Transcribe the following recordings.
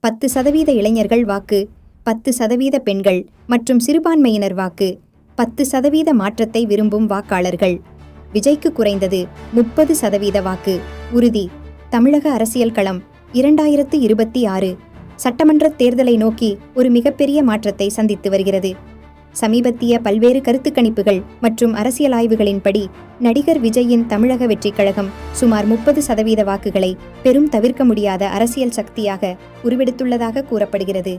10% இளைஞர்கள் வாக்கு, 10% பெண்கள் மற்றும் சிறுபான்மையினர் வாக்கு, 10% மாற்றத்தை விரும்பும் வாக்காளர்கள். விஜய்க்கு குறைந்தது 30% வாக்கு உறுதி. தமிழக அரசியல் களம் 2026 சட்டமன்ற தேர்தலை நோக்கி ஒரு மிகப்பெரிய மாற்றத்தை சந்தித்து வருகிறது. சமீபத்திய பல்வேறு கருத்துக் கணிப்புகள் மற்றும் அரசியல் ஆய்வுகளின்படி நடிகர் விஜயின் தமிழக வெற்றிக் கழகம் சுமார் 30% வாக்குகளை பெரும் தவிர்க்க முடியாத அரசியல் சக்தியாக உருவெடுத்துள்ளதாக கூறப்படுகிறது.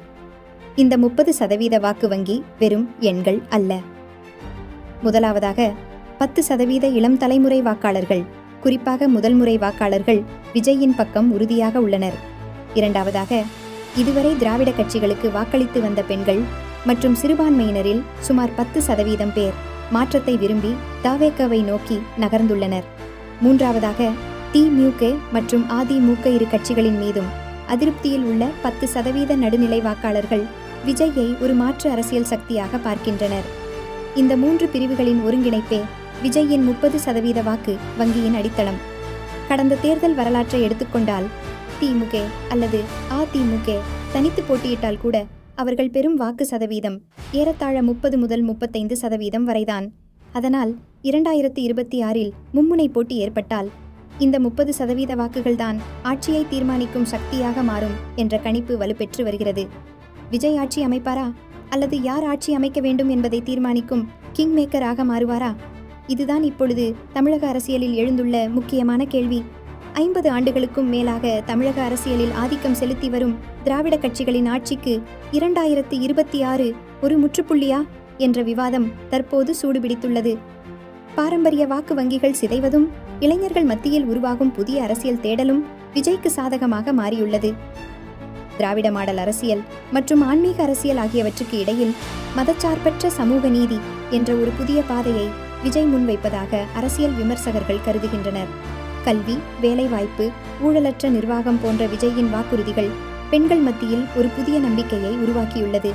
இந்த 30% வாக்கு வங்கி வெறும் எண்கள் அல்ல. முதலாவதாக 10% இளம் தலைமுறை வாக்காளர்கள், குறிப்பாக முதல் முறை வாக்காளர்கள் விஜயின் பக்கம் உறுதியாக உள்ளனர். இரண்டாவதாக, இதுவரை திராவிட கட்சிகளுக்கு வாக்களித்து வந்த பெண்கள் மற்றும் சிறுபான்மையினரில் சுமார் 10% பேர் மாற்றத்தை விரும்பி தாவேகவை நோக்கி நகர்ந்துள்ளனர். மூன்றாவதாக, திமுக மற்றும் அதிமுக இரு கட்சிகளின் மீதும் அதிருப்தியில் உள்ள 10% நடுநிலை வாக்காளர்கள் விஜயை ஒரு மாற்று அரசியல் சக்தியாக பார்க்கின்றனர். இந்த மூன்று பிரிவுகளின் ஒருங்கிணைப்பே விஜயின் 30% வாக்கு வங்கியின் அடித்தளம். கடந்த தேர்தல் வரலாற்றை எடுத்துக்கொண்டால் திமுக அல்லது அதிமுக தனித்து போட்டியிட்டால் கூட அவர்கள் பெறும் வாக்கு சதவீதம் ஏறத்தாழ 30 முதல் 35% வரைதான். அதனால் 2026 மும்முனை போட்டி ஏற்பட்டால் இந்த 30% வாக்குகள்தான் ஆட்சியை தீர்மானிக்கும் சக்தியாக மாறும் என்ற கணிப்பு வலுப்பெற்று வருகிறது. விஜய் ஆட்சி அமைப்பாரா அல்லது யார் ஆட்சி அமைக்க வேண்டும் என்பதை தீர்மானிக்கும் கிங் மேக்கராக மாறுவாரா? இதுதான் இப்பொழுது தமிழக அரசியலில் எழுந்துள்ள முக்கியமான கேள்வி. 50 ஆண்டுகளுக்கும் மேலாக தமிழக அரசியலில் ஆதிக்கம் செலுத்தி வரும் திராவிட கட்சிகளின் ஆட்சிக்கு 2026 ஒரு முற்றுப்புள்ளியா என்ற விவாதம் தற்போது சூடுபிடித்துள்ளது. பாரம்பரிய வாக்கு வங்கிகள் சிதைவதும் இளைஞர்கள் மத்தியில் உருவாகும் புதிய அரசியல் தேடலும் விஜய்க்கு சாதகமாக மாறியுள்ளது. திராவிட மாடல் அரசியல் மற்றும் ஆன்மீக அரசியல் ஆகியவற்றுக்கு இடையில் மதச்சார்பற்ற சமூக நீதி என்ற ஒரு புதிய பாதையை விஜய் முன்வைப்பதாக அரசியல் விமர்சகர்கள் கருதுகின்றனர். கல்வி, வேலைவாய்ப்பு, ஊழலற்ற நிர்வாகம் போன்ற விஜயின் வாக்குறுதிகள் பெண்கள் மத்தியில் ஒரு புதிய நம்பிக்கையை உருவாக்கியுள்ளது.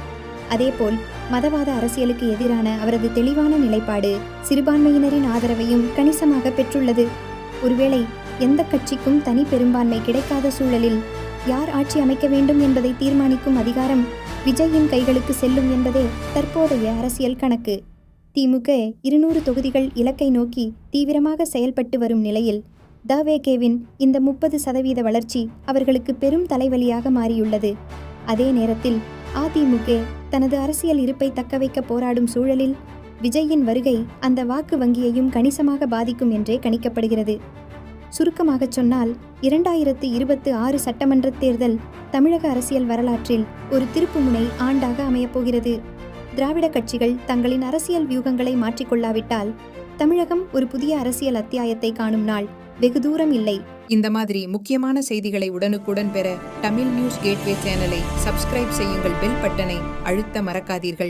அதேபோல் மதவாத அரசியலுக்கு எதிரான அவரது தெளிவான நிலைப்பாடு சிறுபான்மையினரின் ஆதரவையும் கணிசமாக பெற்றுள்ளது. ஒருவேளை எந்த கட்சிக்கும் தனி பெரும்பான்மை கிடைக்காத சூழலில் யார் ஆட்சி அமைக்க வேண்டும் என்பதை தீர்மானிக்கும் அதிகாரம் விஜயின் கைகளுக்கு செல்லும் என்பதே தற்போதைய அரசியல் கணக்கு. திமுக 200 தொகுதிகள் இலக்கை நோக்கி தீவிரமாக செயல்பட்டு வரும் நிலையில் தாவேகேவின் இந்த 30% வளர்ச்சி அவர்களுக்கு பெரும் தலைவலியாக மாறியுள்ளது. அதே நேரத்தில் அதிமுக தனது அரசியல் இருப்பை தக்கவைக்க போராடும் சூழலில் விஜயின் வருகை அந்த வாக்கு வங்கியையும் கணிசமாக பாதிக்கும் என்றே கணிக்கப்படுகிறது. சுருக்கமாகச் சொன்னால் 2026 சட்டமன்ற தேர்தல் தமிழக அரசியல் வரலாற்றில் ஒரு திருப்புமுனை ஆண்டாக அமையப்போகிறது. திராவிட கட்சிகள் தங்களின் அரசியல் வியூகங்களை மாற்றிக்கொள்ளாவிட்டால் தமிழகம் ஒரு புதிய அரசியல் அத்தியாயத்தை காணும் நாள் வெகு தூரம் இல்லை. இந்த மாதிரி முக்கியமான செய்திகளை உடனுக்குடன் பெற தமிழ் நியூஸ் கேட்வே சேனலை சப்ஸ்கிரைப் செய்யுங்கள். பெல் பட்டனை அழுத்த மறக்காதீர்கள்.